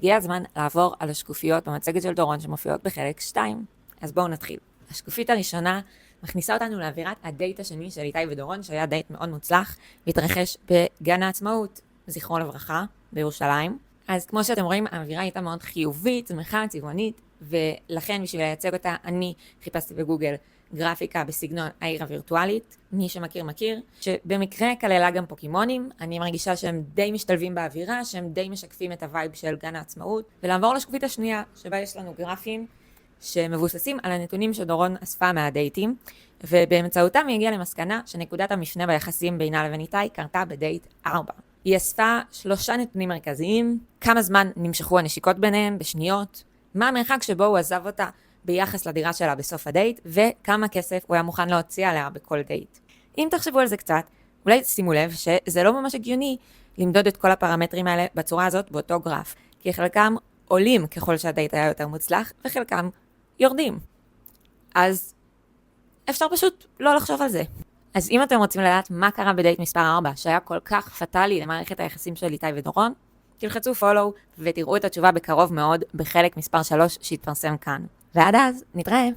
הגיע הזמן לעבור על השקופיות במצגת של דורון שמופיעות בחלק 2. אז בואו נתחיל. השקופית הראשונה מכניסה אותנו לאווירת הדייט השני של איתי ודורון, שהיה דייט מאוד מוצלח, והתרחש בגן העצמאות, זכרו לברכה, בירושלים. אז כמו שאתם רואים, האווירה הייתה מאוד חיובית, שמחה, צבעונית, ולכן בשביל לייצג אותה אני חיפשתי בגוגל גרפיקה בסגנון העיר הווירטואלית, מי שמכיר מכיר, שבמקרה כללה גם פוקימונים. אני מרגישה שהם די משתלבים באווירה, שהם די משקפים את הווייב של גן העצמאות. ולעבור לשקופית השנייה, שבה יש לנו גרפים שמבוססים על הנתונים שדורון אספה מהדייטים, ובאמצעותם היא הגיעה למסקנה שנקודת המפנה ביחסים בינה לבין איתי קרתה בדייט 4. היא אספה 3 נתונים מרכזיים: כמה זמן נמשכו הנשיקות ביניהם בשניות, מה המרחק שבו הוא עזב אותה ביחס לדירה שלה בסוף הדייט, וכמה כסף הוא היה מוכן להוציא עליה בכל דייט. אם תחשבו על זה קצת, אולי שימו לב שזה לא ממש הגיוני למדוד את כל הפרמטרים האלה בצורה הזאת באותו גרף, כי חלקם עולים ככל שהדייט היה יותר מוצלח, וחלקם יורדים. אז אפשר פשוט לא לחשוב על זה. אז אם אתם רוצים לדעת מה קרה בדייט מספר 4, שהיה כל כך פטלי למערכת היחסים של איתי ודורון, תלחצו follow ותראו את התשובה בקרוב מאוד בחלק מספר 3 שהתפרסם כאן. ועד אז, נתראה.